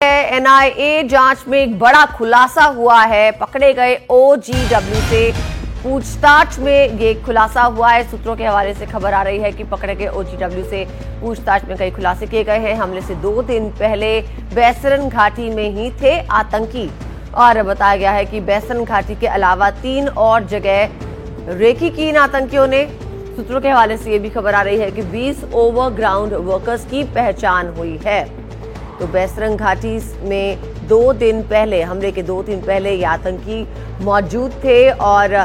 NIA जांच में एक बड़ा खुलासा हुआ है। पकड़े गए ओजीडब्ल्यू से पूछताछ में ये खुलासा हुआ है। सूत्रों के हवाले से खबर आ रही है कि पकड़े गए ओजीडब्ल्यू से पूछताछ में कई खुलासे किए गए हैं। हमले से 2 दिन पहले बैसरन घाटी में ही थे आतंकी और बताया गया है कि बैसरन घाटी के अलावा 3 और जगह रेकी की इन आतंकियों ने। सूत्रों के हवाले से ये भी खबर आ रही है कि 20 ओवरग्राउंड वर्कर्स की पहचान हुई है। तो बैसरन घाटी में 2 दिन पहले, हमले के 2 दिन पहले ये आतंकी मौजूद थे और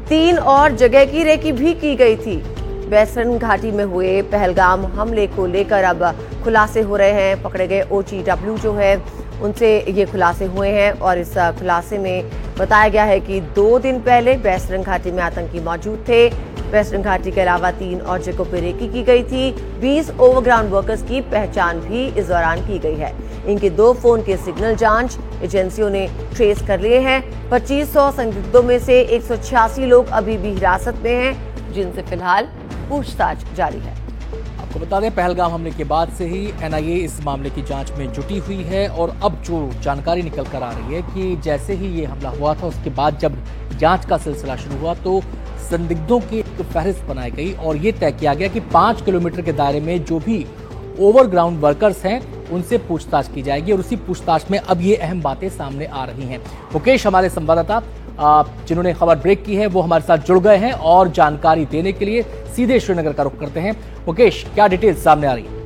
3 और जगह की रेकी भी की गई थी। बैसरन घाटी में हुए पहलगाम हमले को लेकर अब खुलासे हो रहे हैं। पकड़े गए ओजीडब्ल्यू जो है उनसे ये खुलासे हुए हैं और इस खुलासे में बताया गया है कि 2 दिन पहले बैसरन घाटी में आतंकी मौजूद थे। बैसरन घाटी के अलावा 3 और जगहों पर रेकी की गई थी। 20 ओवरग्राउंड वर्कर्स की पहचान भी इस दौरान की गई है। इनके 2 फोन के सिग्नल जांच एजेंसियों ने ट्रेस कर लिए हैं। 2500 संदिग्धों में से 186 लोग अभी भी हिरासत में हैं, जिनसे फिलहाल पूछताछ जारी है। आपको बता दें, पहलगाम हमले के बाद से ही एनआईए इस मामले की जांच में जुटी हुई है और अब जो जानकारी निकल कर आ रही है कि जैसे ही ये हमला हुआ था उसके बाद जब जांच का सिलसिला शुरू हुआ तो संदिग्धों की एक फहरिस्त बनाई गई और ये तय किया गया कि 5 किलोमीटर के दायरे में जो भी ओवरग्राउंड वर्कर्स हैं उनसे पूछताछ की जाएगी और उसी पूछताछ में अब ये अहम बातें सामने आ रही हैं। मुकेश, हमारे संवाददाता जिन्होंने खबर ब्रेक की है, वो हमारे साथ जुड़ गए हैं और जानकारी देने के लिए सीधे श्रीनगर का रुख करते हैं। मुकेश, क्या डिटेल्स सामने आ रही है?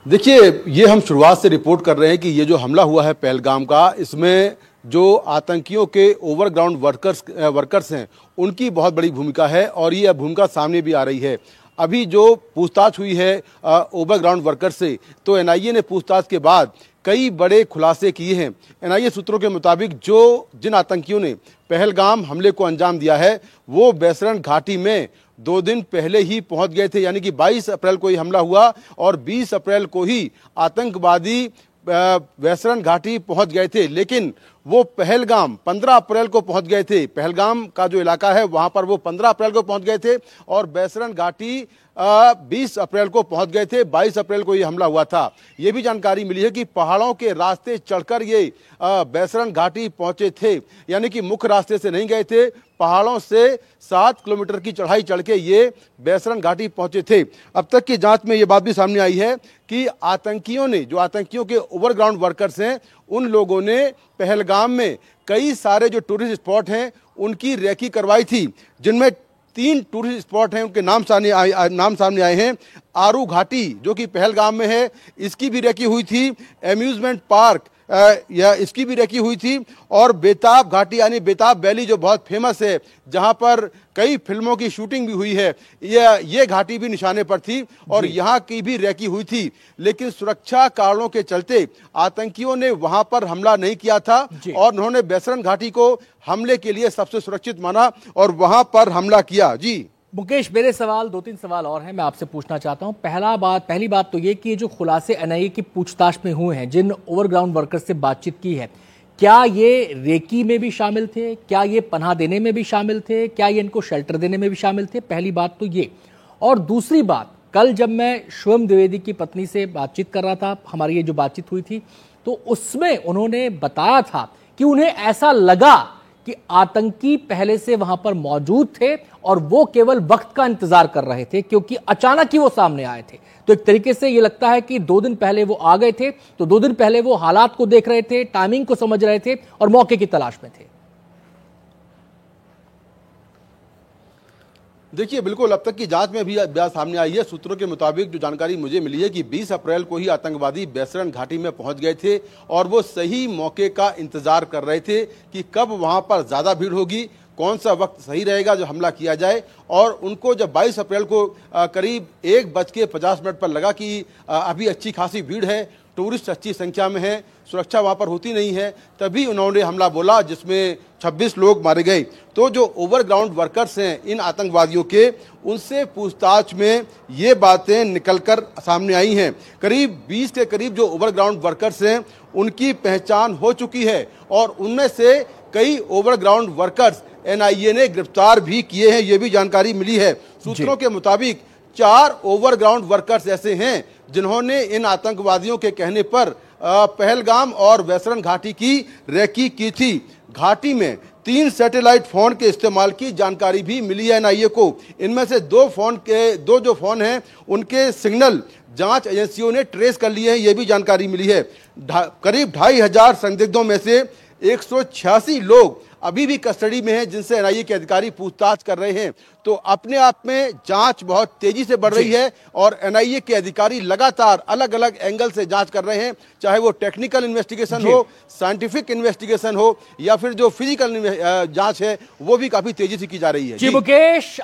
देखिए, ये हम शुरुआत से रिपोर्ट कर रहे हैं कि ये जो हमला हुआ है पहलगाम का, इसमें जो आतंकियों के ओवरग्राउंड वर्कर्स हैं उनकी बहुत बड़ी भूमिका है और ये भूमिका सामने भी आ रही है। अभी जो पूछताछ हुई है ओवरग्राउंड वर्कर्स से, तो एनआईए ने पूछताछ के बाद कई बड़े खुलासे किए हैं। एनआईए सूत्रों के मुताबिक जिन आतंकियों ने पहलगाम हमले को अंजाम दिया है वो बैसरन घाटी में 2 दिन पहले ही पहुंच गए थे, यानी कि 22 अप्रैल को ही हमला हुआ और 20 अप्रैल को ही आतंकवादी बैसरन घाटी पहुंच गए थे। लेकिन वो पहलगाम 15 अप्रैल को पहुंच गए थे। पहलगाम का जो इलाका है वहां पर वो 15 अप्रैल को पहुंच गए थे और बैसरन घाटी 20 अप्रैल को पहुंच गए थे। 22 अप्रैल को ये हमला हुआ था। ये भी जानकारी मिली है कि पहाड़ों के रास्ते चढ़कर ये बैसरन घाटी पहुंचे थे, यानी कि मुख्य रास्ते से नहीं गए थे। पहाड़ों से 7 किलोमीटर की चढ़ाई चढ़ के ये बैसरन घाटी पहुंचे थे। अब तक की जांच में ये बात भी सामने आई है कि आतंकियों के ओवरग्राउंड वर्कर्स हैं, उन लोगों ने पहलगाम में कई सारे जो टूरिस्ट स्पॉट हैं उनकी रेकी करवाई थी, जिनमें 3 टूरिस्ट स्पॉट हैं, उनके नाम सामने आए हैं। आरू घाटी जो कि पहलगाम में है, इसकी भी रेकी हुई थी। एम्यूजमेंट पार्क या इसकी भी रेकी हुई थी और बेताब घाटी यानी बेताब वैली जो बहुत फेमस है, जहां पर कई फिल्मों की शूटिंग भी हुई है, ये घाटी भी निशाने पर थी और यहां की भी रेकी हुई थी। लेकिन सुरक्षा कारणों के चलते आतंकियों ने वहां पर हमला नहीं किया था और उन्होंने बैसरन घाटी को हमले के लिए सबसे सुरक्षित माना और वहां पर हमला किया। जी मुकेश, मेरे सवाल 2-3 सवाल और हैं, मैं आपसे पूछना चाहता हूं। पहली बात तो ये कि ये जो खुलासे एनआईए की पूछताछ में हुए हैं, जिन ओवरग्राउंड वर्कर्स से बातचीत की है, क्या ये रेकी में भी शामिल थे? क्या ये पनाह देने में भी शामिल थे? क्या ये इनको शेल्टर देने में भी शामिल थे? पहली बात तो ये। और दूसरी बात, कल जब मैं शुभम द्विवेदी की पत्नी से बातचीत कर रहा था, हमारी ये जो बातचीत हुई थी, तो उसमें उन्होंने बताया था कि उन्हें ऐसा लगा कि आतंकी पहले से वहां पर मौजूद थे और वो केवल वक्त का इंतजार कर रहे थे, क्योंकि अचानक ही वो सामने आए थे। तो एक तरीके से ये लगता है कि 2 दिन पहले वो आ गए थे, तो 2 दिन पहले वो हालात को देख रहे थे, टाइमिंग को समझ रहे थे और मौके की तलाश में थे। देखिए, बिल्कुल अब तक की जांच में भी बात सामने आई है। सूत्रों के मुताबिक जो जानकारी मुझे मिली है कि 20 अप्रैल को ही आतंकवादी बैसरन घाटी में पहुंच गए थे और वो सही मौके का इंतजार कर रहे थे कि कब वहां पर ज्यादा भीड़ होगी, कौन सा वक्त सही रहेगा जो हमला किया जाए। और उनको जब 22 अप्रैल को करीब 1:50 पर लगा कि अभी अच्छी खासी भीड़ है, टूरिस्ट अच्छी संख्या में है, सुरक्षा वहां पर होती नहीं है, तभी उन्होंने हमला बोला, जिसमें 26 लोग मारे गए। तो जो ओवरग्राउंड वर्कर्स हैं इन आतंकवादियों के, उनसे पूछताछ में ये बातें निकलकर सामने आई हैं। करीब 20 के करीब जो ओवरग्राउंड वर्कर्स हैं उनकी पहचान हो चुकी है और उनमें से कई ओवरग्राउंड वर्कर्स एनआईए ने गिरफ्तार भी किए हैं, ये भी जानकारी मिली है। सूत्रों के मुताबिक 4 ओवरग्राउंड वर्कर्स ऐसे हैं जिन्होंने इन आतंकवादियों के कहने पर पहलगाम और वैसरन घाटी की रेकी की थी। घाटी में 3 सैटेलाइट फोन के इस्तेमाल की जानकारी भी मिली है एनआईए को। इनमें से 2 जो फोन हैं उनके सिग्नल जांच एजेंसियों ने ट्रेस कर लिए हैं, यह भी जानकारी मिली है। करीब 2500 संदिग्धों में से 186 लोग अभी भी कस्टडी में हैं, जिनसे एनआईए के अधिकारी पूछताछ कर रहे हैं। तो अपने आप में जांच बहुत तेजी से बढ़ रही है और एनआईए के अधिकारी लगातार अलग अलग एंगल से जांच कर रहे हैं, चाहे वो टेक्निकल इन्वेस्टिगेशन हो, साइंटिफिक इन्वेस्टिगेशन हो या फिर जो फिजिकल जांच है वो भी काफी तेजी से की जा रही है। जी मुकेश।